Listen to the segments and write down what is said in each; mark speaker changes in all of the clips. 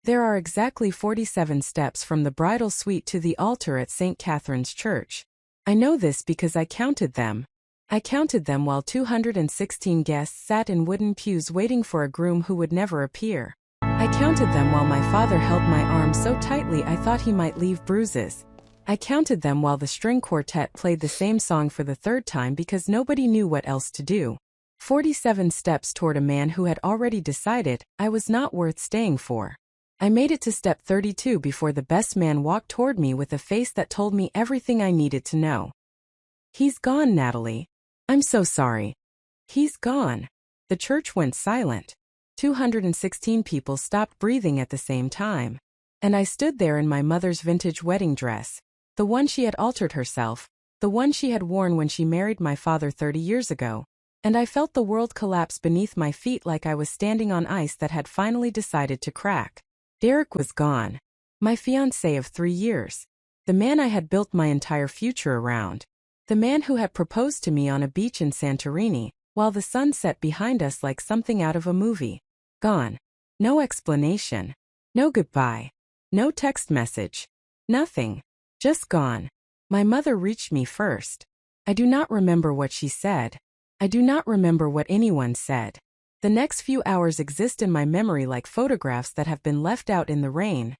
Speaker 1: There are exactly 47 steps from the bridal suite to the altar at St. Catherine's Church. I know this because I counted them. I counted them while 216 guests sat in wooden pews waiting for a groom who would never appear. I counted them while my father held my arm so tightly I thought he might leave bruises. I counted them while the string quartet played the same song for the third time because nobody knew what else to do. 47 steps toward a man who had already decided I was not worth staying for. I made it to step 32 before the best man walked toward me with a face that told me everything I needed to know. "He's gone, Natalie. I'm so sorry. He's gone." The church went silent. 216 people stopped breathing at the same time. And I stood there in my mother's vintage wedding dress, the one she had altered herself, the one she had worn when she married my father 30 years ago. And I felt the world collapse beneath my feet like I was standing on ice that had finally decided to crack. Derek was gone. My fiancé of 3 years. The man I had built my entire future around. The man who had proposed to me on a beach in Santorini, while the sun set behind us like something out of a movie. Gone. No explanation. No goodbye. No text message. Nothing. Just gone. My mother reached me first. I do not remember what she said. I do not remember what anyone said. The next few hours exist in my memory like photographs that have been left out in the rain.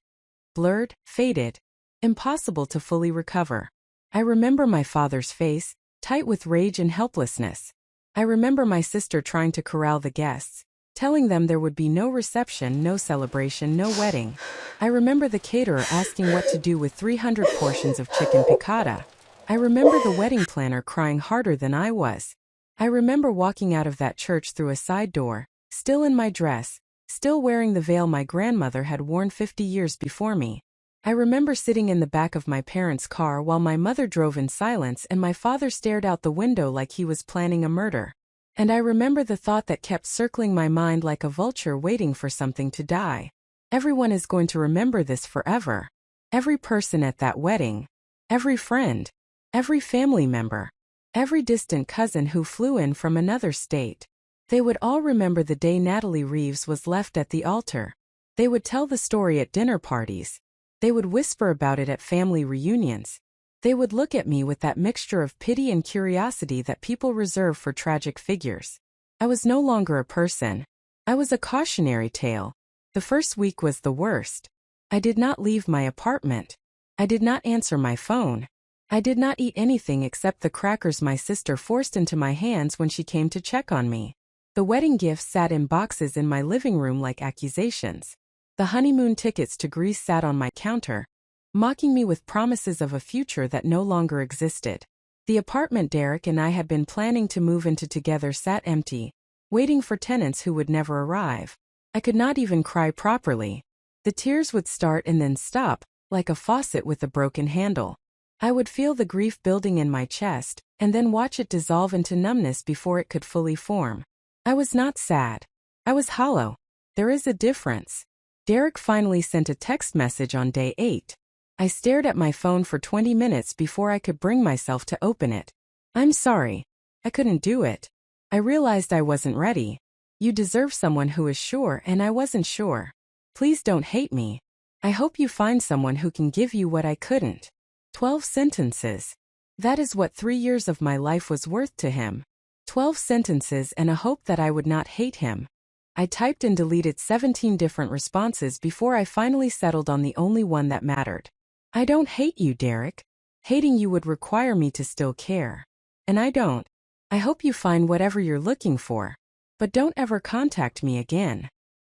Speaker 1: Blurred, faded, impossible to fully recover. I remember my father's face, tight with rage and helplessness. I remember my sister trying to corral the guests, telling them there would be no reception, no celebration, no wedding. I remember the caterer asking what to do with 300 portions of chicken piccata. I remember the wedding planner crying harder than I was. I remember walking out of that church through a side door, still in my dress, still wearing the veil my grandmother had worn 50 years before me. I remember sitting in the back of my parents' car while my mother drove in silence and my father stared out the window like he was planning a murder. And I remember the thought that kept circling my mind like a vulture waiting for something to die. Everyone is going to remember this forever. Every person at that wedding. Every friend. Every family member. Every distant cousin who flew in from another state. They would all remember the day Natalie Reeves was left at the altar. They would tell the story at dinner parties. They would whisper about it at family reunions. They would look at me with that mixture of pity and curiosity that people reserve for tragic figures. I was no longer a person. I was a cautionary tale. The first week was the worst. I did not leave my apartment. I did not answer my phone. I did not eat anything except the crackers my sister forced into my hands when she came to check on me. The wedding gifts sat in boxes in my living room like accusations. The honeymoon tickets to Greece sat on my counter, mocking me with promises of a future that no longer existed. The apartment Derek and I had been planning to move into together sat empty, waiting for tenants who would never arrive. I could not even cry properly. The tears would start and then stop, like a faucet with a broken handle. I would feel the grief building in my chest, and then watch it dissolve into numbness before it could fully form. I was not sad. I was hollow. There is a difference. Derek finally sent a text message on day 8. I stared at my phone for 20 minutes before I could bring myself to open it. "I'm sorry. I couldn't do it. I realized I wasn't ready. You deserve someone who is sure and I wasn't sure. Please don't hate me. I hope you find someone who can give you what I couldn't." 12 sentences. That is what 3 years of my life was worth to him. 12 sentences and a hope that I would not hate him. I typed and deleted 17 different responses before I finally settled on the only one that mattered. "I don't hate you, Derek. Hating you would require me to still care. And I don't. I hope you find whatever you're looking for. But don't ever contact me again."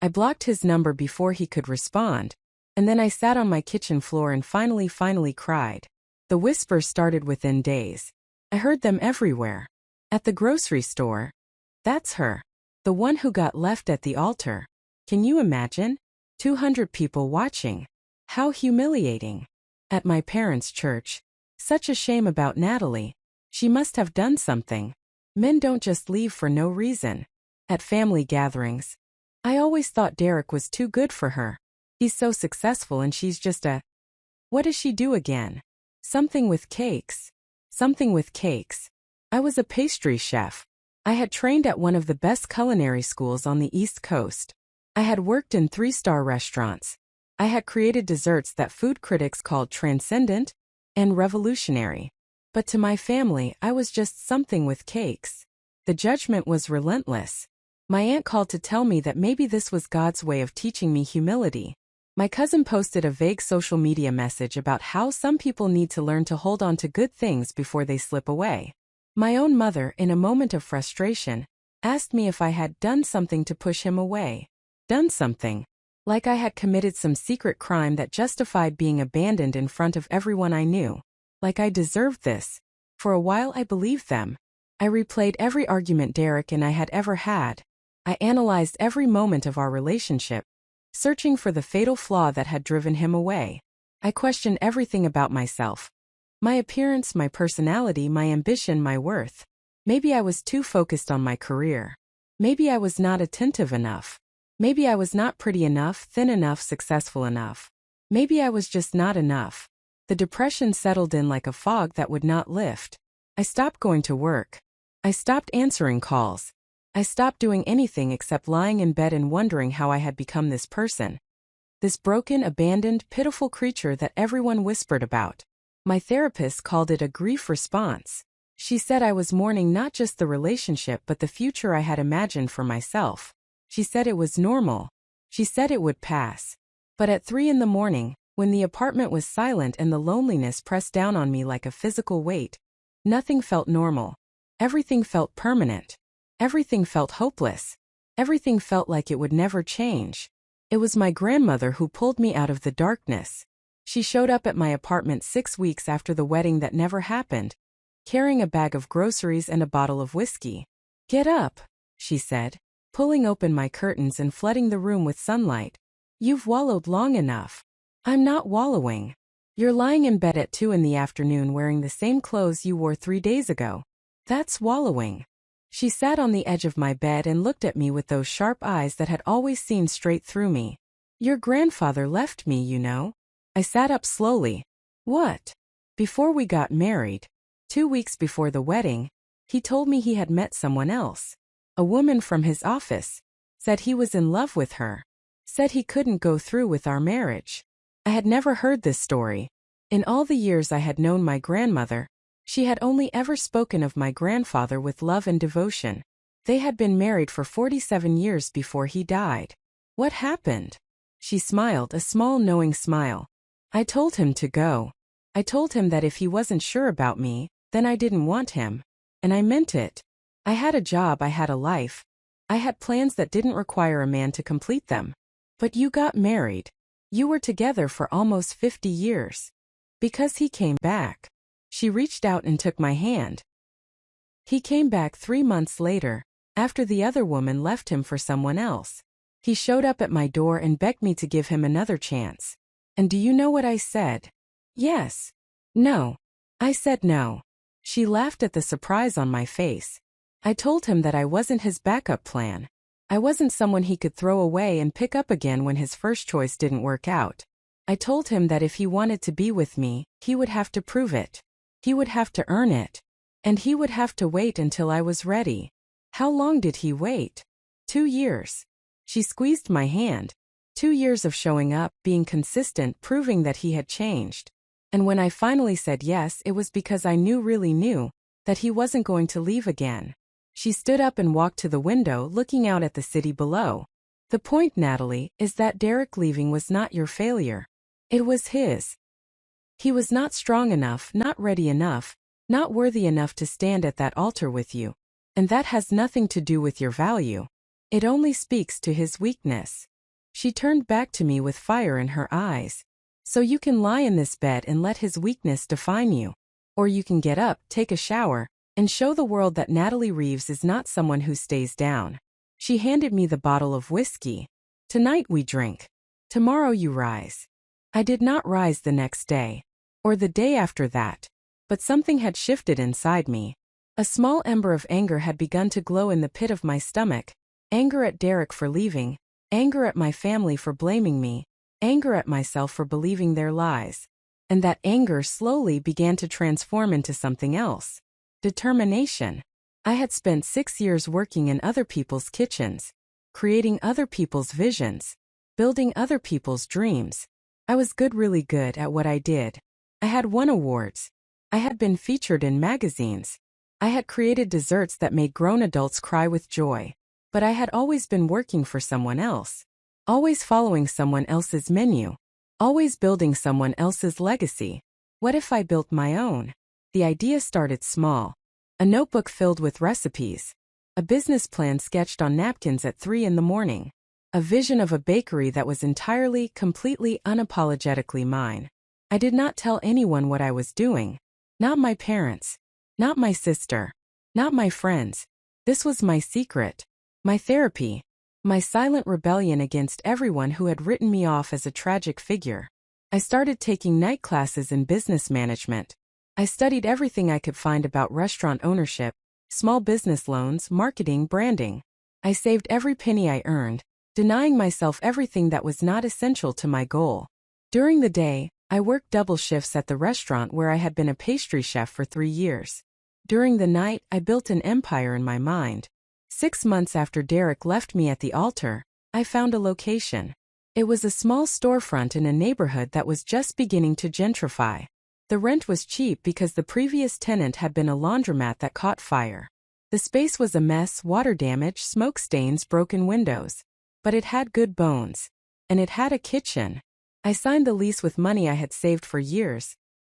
Speaker 1: I blocked his number before he could respond, and then I sat on my kitchen floor and finally cried. The whispers started within days. I heard them everywhere. At the grocery store. "That's her. The one who got left at the altar. Can you imagine? 200 people watching. How humiliating." At my parents' church. "Such a shame about Natalie. She must have done something. Men don't just leave for no reason." At family gatherings. "I always thought Derek was too good for her. He's so successful and she's just a... What does she do again? Something with cakes. Something with cakes." I was a pastry chef. I had trained at one of the best culinary schools on the East Coast. I had worked in 3-star restaurants. I had created desserts that food critics called transcendent and revolutionary. But to my family, I was just something with cakes. The judgment was relentless. My aunt called to tell me that maybe this was God's way of teaching me humility. My cousin posted a vague social media message about how some people need to learn to hold on to good things before they slip away. My own mother, in a moment of frustration, asked me if I had done something to push him away. Done something. Like I had committed some secret crime that justified being abandoned in front of everyone I knew. Like I deserved this. For a while I believed them. I replayed every argument Derek and I had ever had. I analyzed every moment of our relationship, searching for the fatal flaw that had driven him away. I questioned everything about myself. My appearance, my personality, my ambition, my worth. Maybe I was too focused on my career. Maybe I was not attentive enough. Maybe I was not pretty enough, thin enough, successful enough. Maybe I was just not enough. The depression settled in like a fog that would not lift. I stopped going to work. I stopped answering calls. I stopped doing anything except lying in bed and wondering how I had become this person. This broken, abandoned, pitiful creature that everyone whispered about. My therapist called it a grief response. She said I was mourning not just the relationship but the future I had imagined for myself. She said it was normal. She said it would pass. But at 3 a.m, when the apartment was silent and the loneliness pressed down on me like a physical weight, nothing felt normal. Everything felt permanent. Everything felt hopeless. Everything felt like it would never change. It was my grandmother who pulled me out of the darkness. She showed up at my apartment 6 weeks after the wedding that never happened, carrying a bag of groceries and a bottle of whiskey. "Get up," she said, pulling open my curtains and flooding the room with sunlight. "You've wallowed long enough." "I'm not wallowing. You're lying in bed at 2 in the afternoon wearing the same clothes you wore 3 days ago. That's wallowing." She sat on the edge of my bed and looked at me with those sharp eyes that had always seen straight through me. "Your grandfather left me, you know." I sat up slowly. "What?" "Before we got married, 2 weeks before the wedding, he told me he had met someone else. A woman from his office. Said he was in love with her. Said he couldn't go through with our marriage." I had never heard this story. In all the years I had known my grandmother, she had only ever spoken of my grandfather with love and devotion. They had been married for 47 years before he died. "What happened?" She smiled, a small knowing smile. "I told him to go. I told him that if he wasn't sure about me, then I didn't want him. And I meant it. I had a job, I had a life. I had plans that didn't require a man to complete them. But you got married. You were together for almost 50 years. Because he came back." She reached out and took my hand. "He came back 3 months later, after the other woman left him for someone else. He showed up at my door and begged me to give him another chance. And do you know what I said?" "Yes." "No." I said no. She laughed at the surprise on my face. I told him that I wasn't his backup plan. I wasn't someone he could throw away and pick up again when his first choice didn't work out. I told him that if he wanted to be with me, he would have to prove it. He would have to earn it. And he would have to wait until I was ready. How long did he wait? 2 years. She squeezed my hand. 2 years of showing up, being consistent, proving that he had changed. And when I finally said yes, it was because I really knew, that he wasn't going to leave again. She stood up and walked to the window, looking out at the city below. "The point, Natalie, is that Derek leaving was not your failure. It was his. He was not strong enough, not ready enough, not worthy enough to stand at that altar with you. And that has nothing to do with your value. It only speaks to his weakness." She turned back to me with fire in her eyes. "So you can lie in this bed and let his weakness define you. Or you can get up, take a shower, and show the world that Natalie Reeves is not someone who stays down." She handed me the bottle of whiskey. "Tonight we drink. Tomorrow you rise." I did not rise the next day. Or the day after that. But something had shifted inside me. A small ember of anger had begun to glow in the pit of my stomach. Anger at Derek for leaving. Anger at my family for blaming me. Anger at myself for believing their lies. And that anger slowly began to transform into something else. Determination. I had spent 6 years working in other people's kitchens, creating other people's visions, building other people's dreams. I was good, really good at what I did. I had won awards. I had been featured in magazines. I had created desserts that made grown adults cry with joy. But I had always been working for someone else. Always following someone else's menu. Always building someone else's legacy. What if I built my own? The idea started small. A notebook filled with recipes. A business plan sketched on napkins at 3 in the morning. A vision of a bakery that was entirely, completely, unapologetically mine. I did not tell anyone what I was doing. Not my parents. Not my sister. Not my friends. This was my secret. My therapy. My silent rebellion against everyone who had written me off as a tragic figure. I started taking night classes in business management. I studied everything I could find about restaurant ownership, small business loans, marketing, branding. I saved every penny I earned, denying myself everything that was not essential to my goal. During the day, I worked double shifts at the restaurant where I had been a pastry chef for 3 years. During the night, I built an empire in my mind. 6 months after Derek left me at the altar, I found a location. It was a small storefront in a neighborhood that was just beginning to gentrify. The rent was cheap because the previous tenant had been a laundromat that caught fire. The space was a mess, water damage, smoke stains, broken windows. But it had good bones. And it had a kitchen. I signed the lease with money I had saved for years.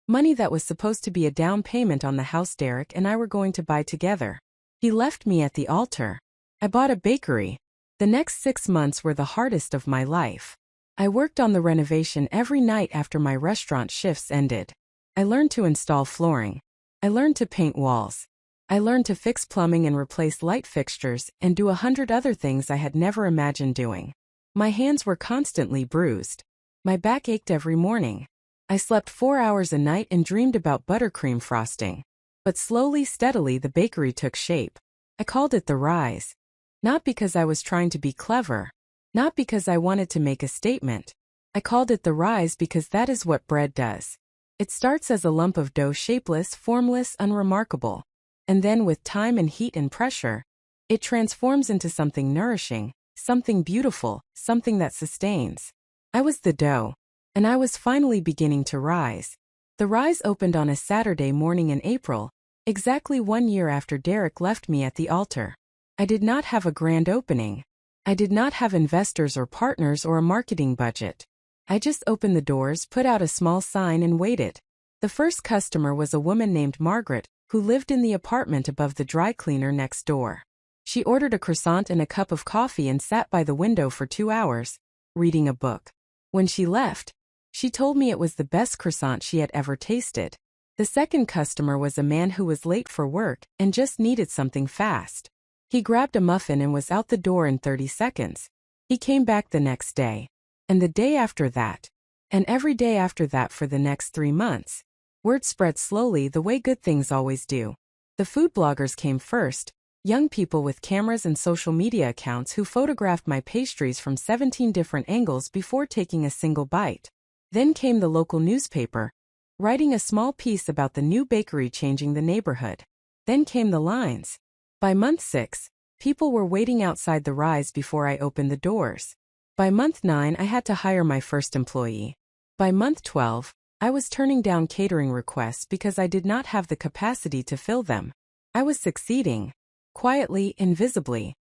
Speaker 1: Money that was supposed to be a down payment on the house Derek and I were going to buy together. He left me at the altar. I bought a bakery. The next 6 months were the hardest of my life. I worked on the renovation every night after my restaurant shifts ended. I learned to install flooring. I learned to paint walls. I learned to fix plumbing and replace light fixtures and do 100 other things I had never imagined doing. My hands were constantly bruised. My back ached every morning. I slept 4 hours a night and dreamed about buttercream frosting. But slowly, steadily, the bakery took shape. I called it The Rise. Not because I was trying to be clever. Not because I wanted to make a statement. I called it The Rise because that is what bread does. It starts as a lump of dough, shapeless, formless, unremarkable. And then with time and heat and pressure, it transforms into something nourishing, something beautiful, something that sustains. I was the dough. And I was finally beginning to rise. The Rise opened on a Saturday morning in April, exactly 1 year after Derek left me at the altar. I did not have a grand opening. I did not have investors or partners or a marketing budget. I just opened the doors, put out a small sign and waited. The first customer was a woman named Margaret, who lived in the apartment above the dry cleaner next door. She ordered a croissant and a cup of coffee and sat by the window for 2 hours, reading a book. When she left, she told me it was the best croissant she had ever tasted. The second customer was a man who was late for work and just needed something fast. He grabbed a muffin and was out the door in 30 seconds. He came back the next day. And the day after that. And every day after that for the next 3 months. Word spread slowly the way good things always do. The food bloggers came first, young people with cameras and social media accounts who photographed my pastries from 17 different angles before taking a single bite. Then came the local newspaper, writing a small piece about the new bakery changing the neighborhood. Then came the lines. By month 6, people were waiting outside the Rise before I opened the doors. By month 9, I had to hire my first employee. By month 12, I was turning down catering requests because I did not have the capacity to fill them. I was succeeding. Quietly, invisibly.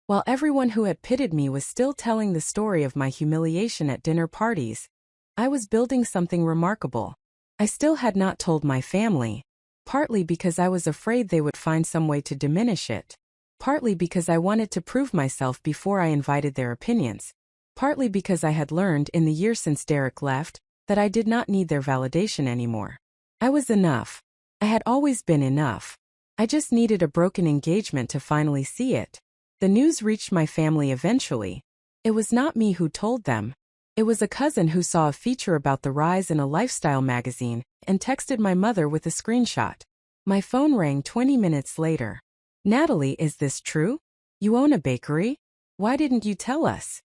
Speaker 1: While everyone who had pitted me was still telling the story of my humiliation at dinner parties, I was building something remarkable. I still had not told my family, partly because I was afraid they would find some way to diminish it, partly because I wanted to prove myself before I invited their opinions, partly because I had learned in the year since Derek left that I did not need their validation anymore. I was enough. I had always been enough. I just needed a broken engagement to finally see it. The news reached my family eventually. It was not me who told them. It was a cousin who saw a feature about the Rise in a lifestyle magazine and texted my mother with a screenshot. My phone rang 20 minutes later. "Natalie, is this true? You own a bakery? Why didn't you tell us?"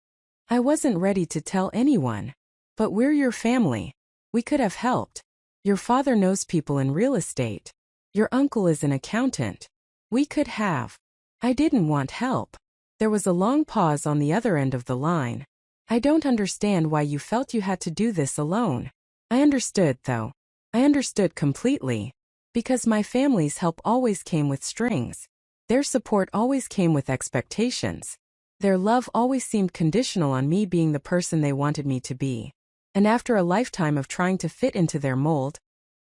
Speaker 1: I wasn't ready to tell anyone. "But we're your family. We could have helped. Your father knows people in real estate. Your uncle is an accountant. We could have." I didn't want help. There was a long pause on the other end of the line. I don't understand why you felt you had to do this alone. I understood, though. I understood completely. Because my family's help always came with strings. Their support always came with expectations. Their love always seemed conditional on me being the person they wanted me to be. And after a lifetime of trying to fit into their mold,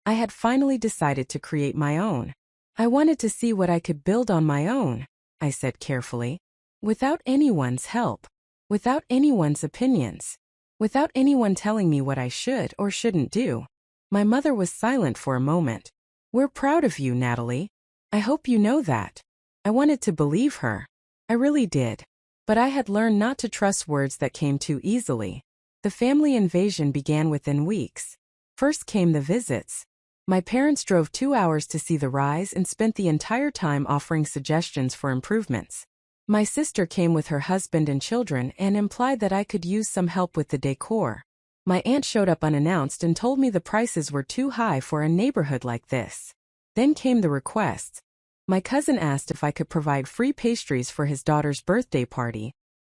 Speaker 1: I had finally decided to create my own. I wanted to see what I could build on my own, I said carefully. Without anyone's help. Without anyone's opinions. Without anyone telling me what I should or shouldn't do. My mother was silent for a moment. We're proud of you, Natalie. I hope you know that. I wanted to believe her. I really did. But I had learned not to trust words that came too easily. The family invasion began within weeks. First came the visits. My parents drove 2 hours to see the rise and spent the entire time offering suggestions for improvements. My sister came with her husband and children and implied that I could use some help with the decor. My aunt showed up unannounced and told me the prices were too high for a neighborhood like this. Then came the requests. My cousin asked if I could provide free pastries for his daughter's birthday party.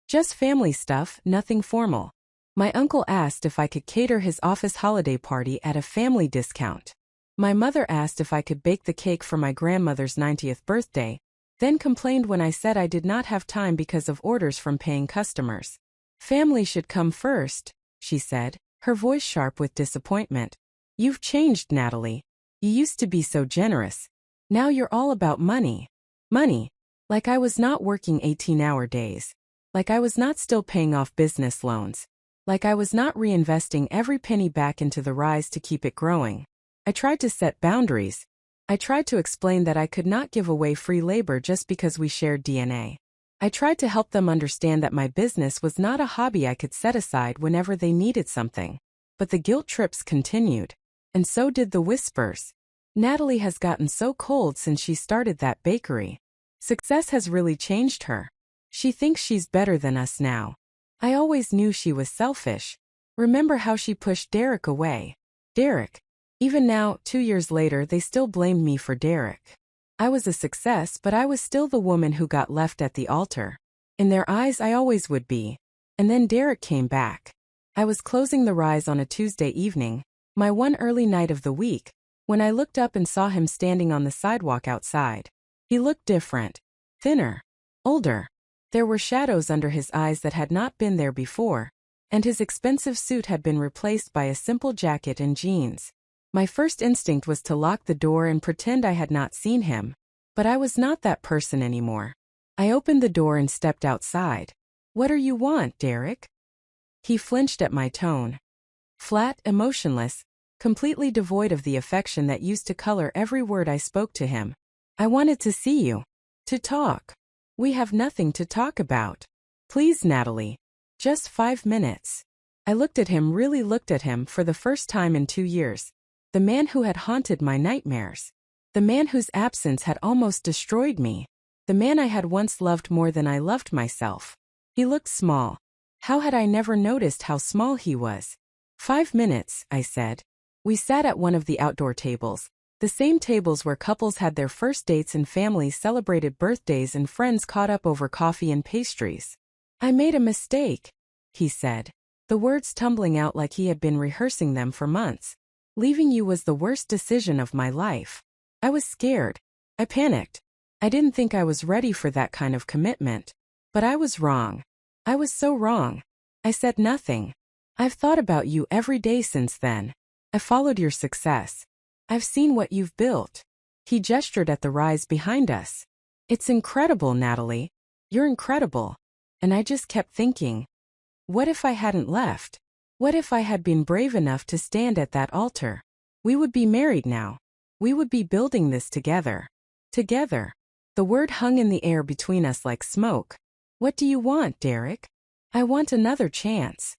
Speaker 1: Just family stuff, nothing formal. My uncle asked if I could cater his office holiday party at a family discount. My mother asked if I could bake the cake for my grandmother's 90th birthday, then complained when I said I did not have time because of orders from paying customers. Family should come first, she said, her voice sharp with disappointment. You've changed, Natalie. You used to be so generous. Now you're all about money. Money. Like I was not working 18-hour days. Like I was not still paying off business loans. Like I was not reinvesting every penny back into the rise to keep it growing. I tried to set boundaries. I tried to explain that I could not give away free labor just because we shared DNA. I tried to help them understand that my business was not a hobby I could set aside whenever they needed something. But the guilt trips continued. And so did the whispers. Natalie has gotten so cold since she started that bakery. Success has really changed her. She thinks she's better than us now. I always knew she was selfish. Remember how she pushed Derek away? Derek. Even now, 2 years later, they still blamed me for Derek. I was a success, but I was still the woman who got left at the altar. In their eyes, I always would be. And then Derek came back. I was closing the rise on a Tuesday evening, my one early night of the week, when I looked up and saw him standing on the sidewalk outside. He looked different. Thinner. Older. There were shadows under his eyes that had not been there before, and his expensive suit had been replaced by a simple jacket and jeans. My first instinct was to lock the door and pretend I had not seen him, but I was not that person anymore. I opened the door and stepped outside. What do you want, Derek? He flinched at my tone. Flat, emotionless, completely devoid of the affection that used to color every word I spoke to him. I wanted to see you. To talk. We have nothing to talk about. Please, Natalie. Just 5 minutes. I looked at him, really looked at him for the first time in 2 years. The man who had haunted my nightmares. The man whose absence had almost destroyed me. The man I had once loved more than I loved myself. He looked small. How had I never noticed how small he was? 5 minutes, I said. We sat at one of the outdoor tables, the same tables where couples had their first dates and families celebrated birthdays and friends caught up over coffee and pastries. I made a mistake, he said, the words tumbling out like he had been rehearsing them for months. Leaving you was the worst decision of my life. I was scared. I panicked. I didn't think I was ready for that kind of commitment. But I was wrong. I was so wrong. I said nothing. I've thought about you every day since then. I followed your success. I've seen what you've built. He gestured at the rise behind us. It's incredible, Natalie. You're incredible. And I just kept thinking, what if I hadn't left? What if I had been brave enough to stand at that altar? We would be married now. We would be building this together. Together. The word hung in the air between us like smoke. What do you want, Derek? I want another chance.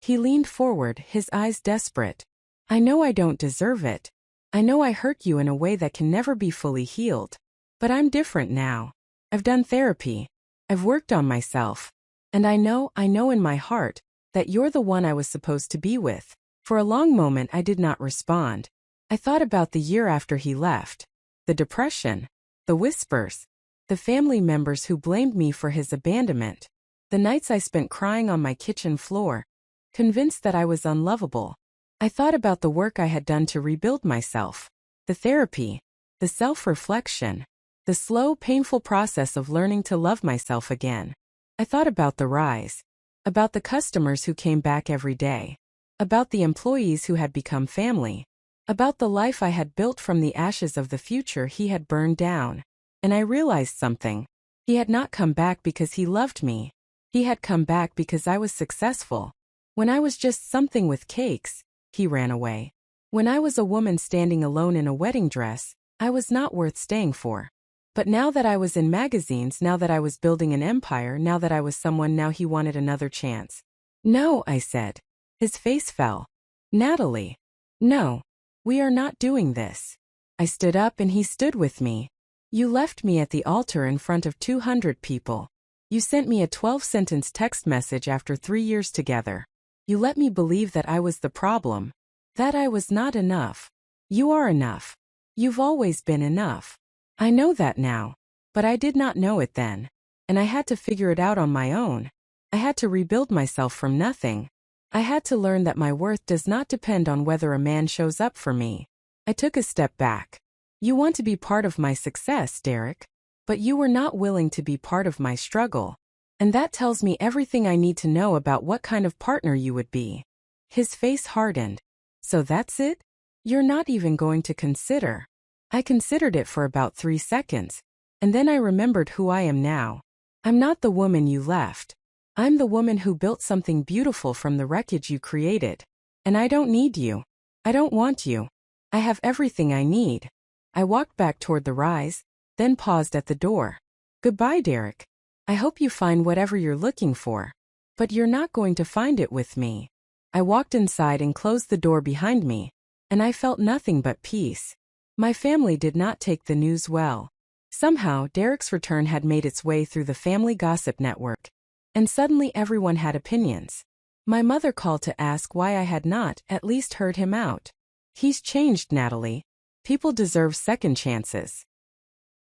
Speaker 1: He leaned forward, his eyes desperate. I know I don't deserve it. I know I hurt you in a way that can never be fully healed. But I'm different now. I've done therapy. I've worked on myself. And I know in my heart, that you're the one I was supposed to be with. For a long moment I did not respond. I thought about the year after he left. The depression. The whispers. The family members who blamed me for his abandonment. The nights I spent crying on my kitchen floor, convinced that I was unlovable. I thought about the work I had done to rebuild myself, the therapy, the self-reflection, the slow, painful process of learning to love myself again. I thought about the rise, about the customers who came back every day, about the employees who had become family, about the life I had built from the ashes of the future he had burned down. And I realized something. He had not come back because he loved me. He had come back because I was successful. When I was just something with cakes, he ran away. When I was a woman standing alone in a wedding dress, I was not worth staying for. But now that I was in magazines, now that I was building an empire, now that I was someone, now he wanted another chance. No, I said. His face fell. Natalie. No. We are not doing this. I stood up and he stood with me. You left me at the altar in front of 200 people. You sent me a 12-sentence text message after 3 years together. You let me believe that I was the problem, that I was not enough. You are enough. You've always been enough. I know that now, but I did not know it then, and I had to figure it out on my own. I had to rebuild myself from nothing. I had to learn that my worth does not depend on whether a man shows up for me. I took a step back. You want to be part of my success, Derek, but you were not willing to be part of my struggle. And that tells me everything I need to know about what kind of partner you would be. His face hardened. So that's it? You're not even going to consider. I considered it for about 3 seconds, and then I remembered who I am now. I'm not the woman you left. I'm the woman who built something beautiful from the wreckage you created. And I don't need you. I don't want you. I have everything I need. I walked back toward the rise, then paused at the door. Goodbye, Derek. I hope you find whatever you're looking for. But you're not going to find it with me. I walked inside and closed the door behind me, and I felt nothing but peace. My family did not take the news well. Somehow, Derek's return had made its way through the family gossip network, and suddenly everyone had opinions. My mother called to ask why I had not at least heard him out. He's changed, Natalie. People deserve second chances.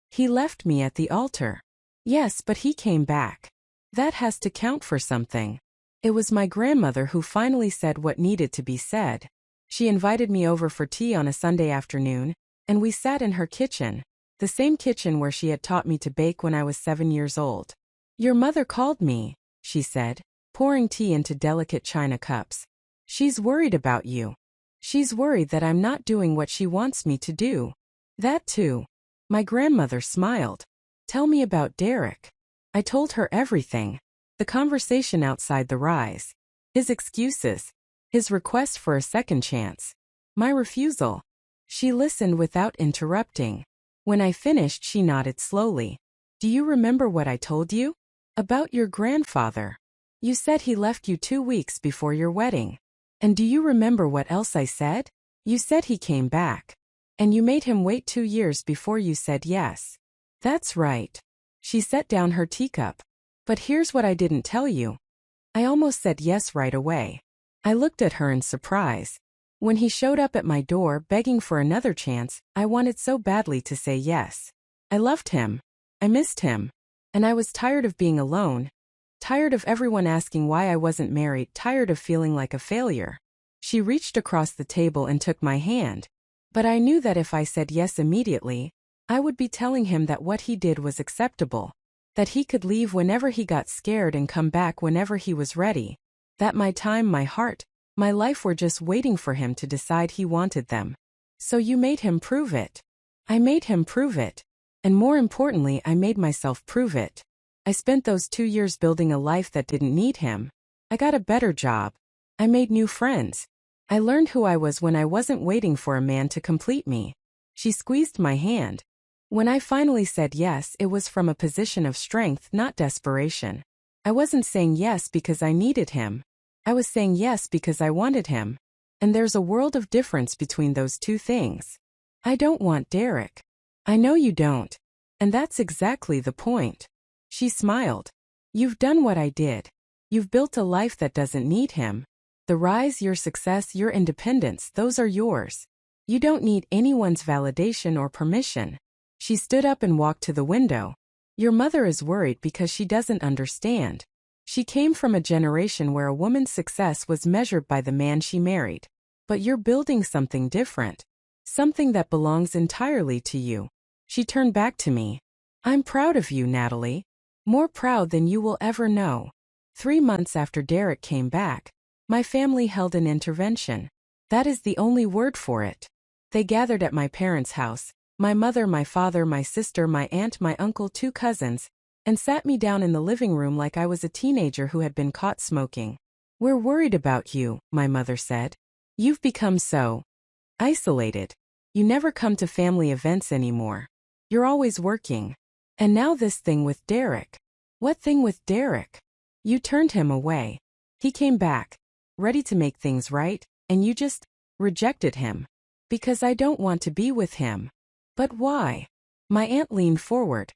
Speaker 1: He left me at the altar. Yes, but he came back. That has to count for something. It was my grandmother who finally said what needed to be said. She invited me over for tea on a Sunday afternoon, and we sat in her kitchen, the same kitchen where she had taught me to bake when I was 7 years old. Your mother called me, she said, pouring tea into delicate china cups. She's worried about you. She's worried that I'm not doing what she wants me to do. That too. My grandmother smiled. Tell me about Derek. I told her everything. The conversation outside the rise. His excuses. His request for a second chance. My refusal. She listened without interrupting. When I finished, she nodded slowly. Do you remember what I told you? About your grandfather. You said he left you 2 weeks before your wedding. And do you remember what else I said? You said he came back. And you made him wait 2 years before you said yes. That's right. She set down her teacup. But here's what I didn't tell you. I almost said yes right away. I looked at her in surprise. When he showed up at my door begging for another chance, I wanted so badly to say yes. I loved him. I missed him. And I was tired of being alone. Tired of everyone asking why I wasn't married, tired of feeling like a failure. She reached across the table and took my hand. But I knew that if I said yes immediately, I would be telling him that what he did was acceptable. That he could leave whenever he got scared and come back whenever he was ready. That my time, my heart, my life were just waiting for him to decide he wanted them. So you made him prove it. I made him prove it. And more importantly, I made myself prove it. I spent those 2 years building a life that didn't need him. I got a better job. I made new friends. I learned who I was when I wasn't waiting for a man to complete me. She squeezed my hand. When I finally said yes, it was from a position of strength, not desperation. I wasn't saying yes because I needed him. I was saying yes because I wanted him. And there's a world of difference between those two things. I don't want Derek. I know you don't. And that's exactly the point. She smiled. You've done what I did. You've built a life that doesn't need him. The rise, your success, your independence, those are yours. You don't need anyone's validation or permission. She stood up and walked to the window. Your mother is worried because she doesn't understand. She came from a generation where a woman's success was measured by the man she married. But you're building something different. Something that belongs entirely to you. She turned back to me. I'm proud of you, Natalie. More proud than you will ever know. 3 months after Derek came back, my family held an intervention. That is the only word for it. They gathered at my parents' house, my mother, my father, my sister, my aunt, my uncle, 2 cousins, and sat me down in the living room like I was a teenager who had been caught smoking. We're worried about you, my mother said. You've become so isolated. You never come to family events anymore. You're always working. And now this thing with Derek. What thing with Derek? You turned him away. He came back, ready to make things right, and you just rejected him. Because I don't want to be with him. But why? My aunt leaned forward.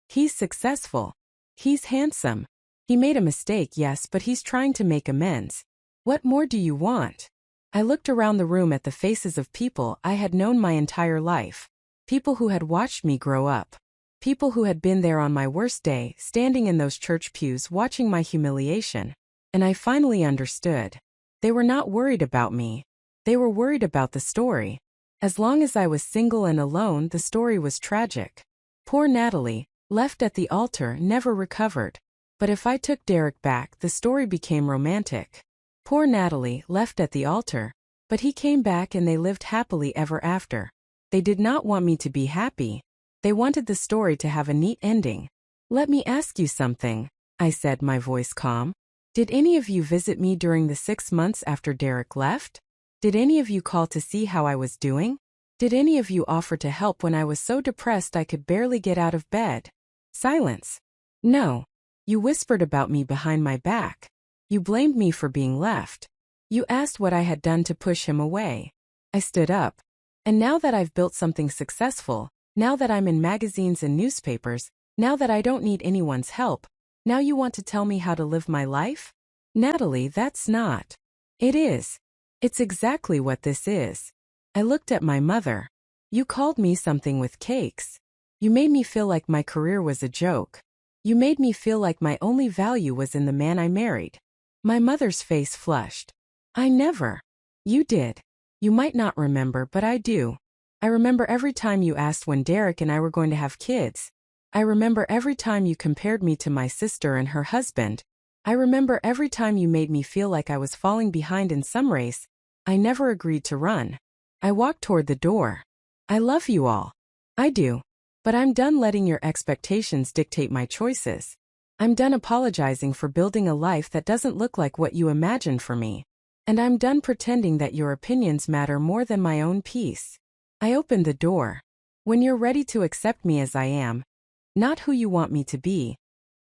Speaker 1: He's successful. He's handsome. He made a mistake, yes, but he's trying to make amends. What more do you want? I looked around the room at the faces of people I had known my entire life. People who had watched me grow up. People who had been there on my worst day, standing in those church pews watching my humiliation. And I finally understood. They were not worried about me. They were worried about the story. As long as I was single and alone, the story was tragic. Poor Natalie, left at the altar, never recovered. But if I took Derek back, the story became romantic. Poor Natalie, left at the altar. But he came back and they lived happily ever after. They did not want me to be happy. They wanted the story to have a neat ending. Let me ask you something, I said, my voice calm. Did any of you visit me during the 6 months after Derek left? Did any of you call to see how I was doing? Did any of you offer to help when I was so depressed I could barely get out of bed? Silence. No. You whispered about me behind my back. You blamed me for being left. You asked what I had done to push him away. I stood up. And now that I've built something successful, now that I'm in magazines and newspapers, now that I don't need anyone's help, now you want to tell me how to live my life? Natalie, that's not. It is. It's exactly what this is. I looked at my mother. You called me something with cakes. You made me feel like my career was a joke. You made me feel like my only value was in the man I married. My mother's face flushed. I never. You did. You might not remember, but I do. I remember every time you asked when Derek and I were going to have kids. I remember every time you compared me to my sister and her husband. I remember every time you made me feel like I was falling behind in some race. I never agreed to run. I walked toward the door. I love you all. I do. But I'm done letting your expectations dictate my choices. I'm done apologizing for building a life that doesn't look like what you imagined for me. And I'm done pretending that your opinions matter more than my own peace. I opened the door. When you're ready to accept me as I am, not who you want me to be,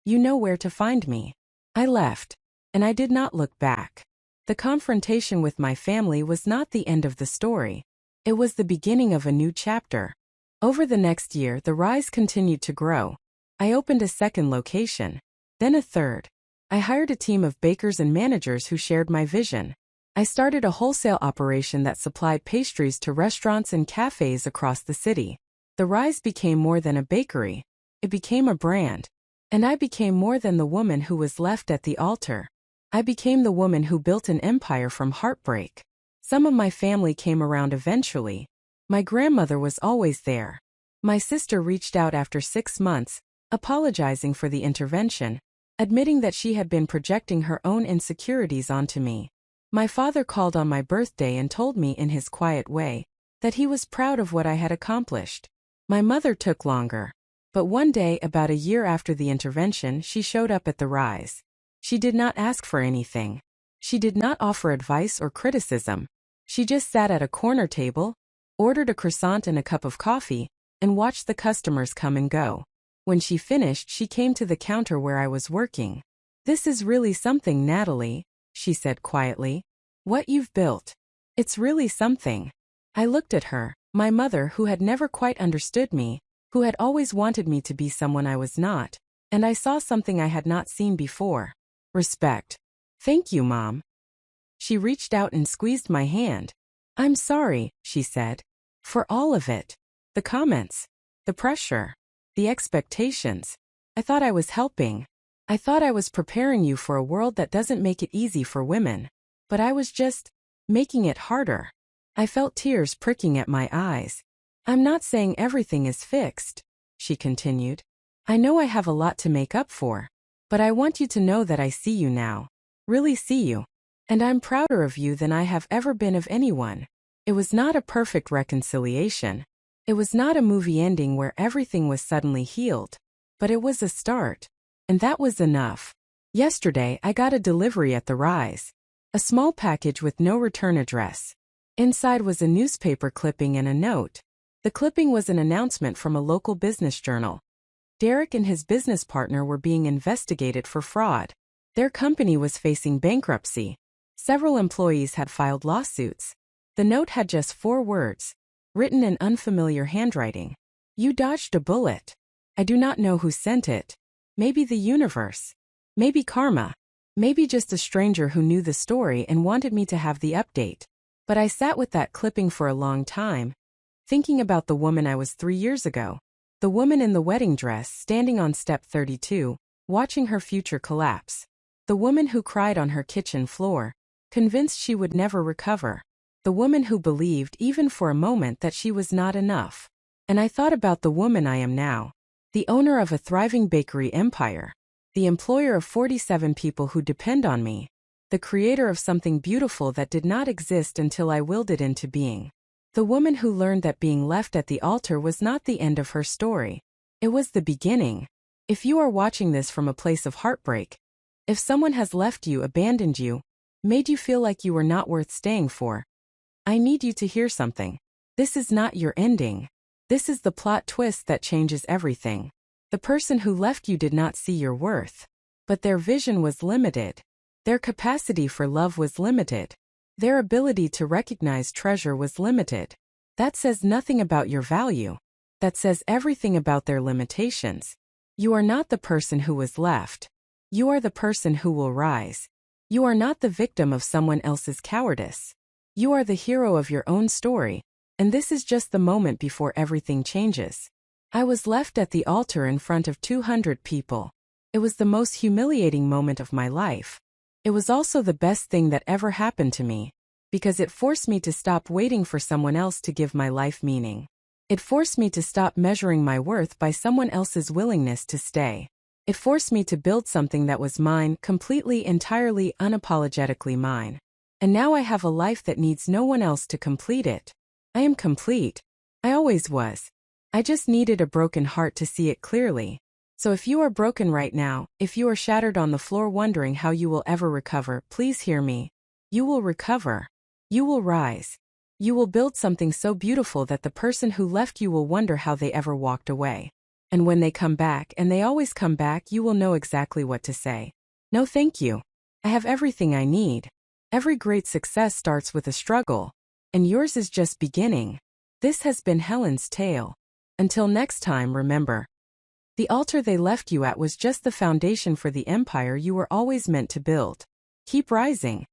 Speaker 1: you know where to find me. I left, and I did not look back. The confrontation with my family was not the end of the story. It was the beginning of a new chapter. Over the next year, the rise continued to grow. I opened a second location, then a third. I hired a team of bakers and managers who shared my vision. I started a wholesale operation that supplied pastries to restaurants and cafes across the city. The rise became more than a bakery. It became a brand. And I became more than the woman who was left at the altar. I became the woman who built an empire from heartbreak. Some of my family came around eventually. My grandmother was always there. My sister reached out after 6 months, apologizing for the intervention, admitting that she had been projecting her own insecurities onto me. My father called on my birthday and told me in his quiet way that he was proud of what I had accomplished. My mother took longer. But one day, about a year after the intervention, she showed up at the rise. She did not ask for anything. She did not offer advice or criticism. She just sat at a corner table, ordered a croissant and a cup of coffee, and watched the customers come and go. When she finished, she came to the counter where I was working. "This is really something, Natalie," she said quietly. "What you've built. It's really something." I looked at her, my mother who had never quite understood me, who had always wanted me to be someone I was not, and I saw something I had not seen before. Respect. "Thank you, Mom." She reached out and squeezed my hand. "I'm sorry," she said. "For all of it. The comments. The pressure. The expectations. I thought I was helping. I thought I was preparing you for a world that doesn't make it easy for women. But I was just making it harder. I felt tears pricking at my eyes. I'm not saying everything is fixed, she continued. I know I have a lot to make up for. But I want you to know that I see you now. Really see you. And I'm prouder of you than I have ever been of anyone. It was not a perfect reconciliation. It was not a movie ending where everything was suddenly healed. But it was a start. And that was enough. Yesterday, I got a delivery at the Rise. A small package with no return address. Inside was a newspaper clipping and a note. The clipping was an announcement from a local business journal. Derek and his business partner were being investigated for fraud. Their company was facing bankruptcy. Several employees had filed lawsuits. The note had just 4 words, written in unfamiliar handwriting. You dodged a bullet. I do not know who sent it. Maybe the universe. Maybe karma. Maybe just a stranger who knew the story and wanted me to have the update. But I sat with that clipping for a long time, thinking about the woman I was 3 years ago. The woman in the wedding dress standing on step 32, watching her future collapse. The woman who cried on her kitchen floor, convinced she would never recover. The woman who believed even for a moment that she was not enough. And I thought about the woman I am now. The owner of a thriving bakery empire. The employer of 47 people who depend on me. The creator of something beautiful that did not exist until I willed it into being. The woman who learned that being left at the altar was not the end of her story. It was the beginning. If you are watching this from a place of heartbreak, if someone has left you, abandoned you, made you feel like you were not worth staying for, I need you to hear something. This is not your ending. This is the plot twist that changes everything. The person who left you did not see your worth. But their vision was limited. Their capacity for love was limited. Their ability to recognize treasure was limited. That says nothing about your value. That says everything about their limitations. You are not the person who was left. You are the person who will rise. You are not the victim of someone else's cowardice. You are the hero of your own story. And this is just the moment before everything changes. I was left at the altar in front of 200 people. It was the most humiliating moment of my life. It was also the best thing that ever happened to me, because it forced me to stop waiting for someone else to give my life meaning. It forced me to stop measuring my worth by someone else's willingness to stay. It forced me to build something that was mine, completely, entirely, unapologetically mine. And now I have a life that needs no one else to complete it. I am complete. I always was. I just needed a broken heart to see it clearly. So if you are broken right now, if you are shattered on the floor wondering how you will ever recover, please hear me. You will recover. You will rise. You will build something so beautiful that the person who left you will wonder how they ever walked away. And when they come back, and they always come back, you will know exactly what to say. No, thank you. I have everything I need. Every great success starts with a struggle. And yours is just beginning. This has been Helen's tale. Until next time, remember. The altar they left you at was just the foundation for the empire you were always meant to build. Keep rising.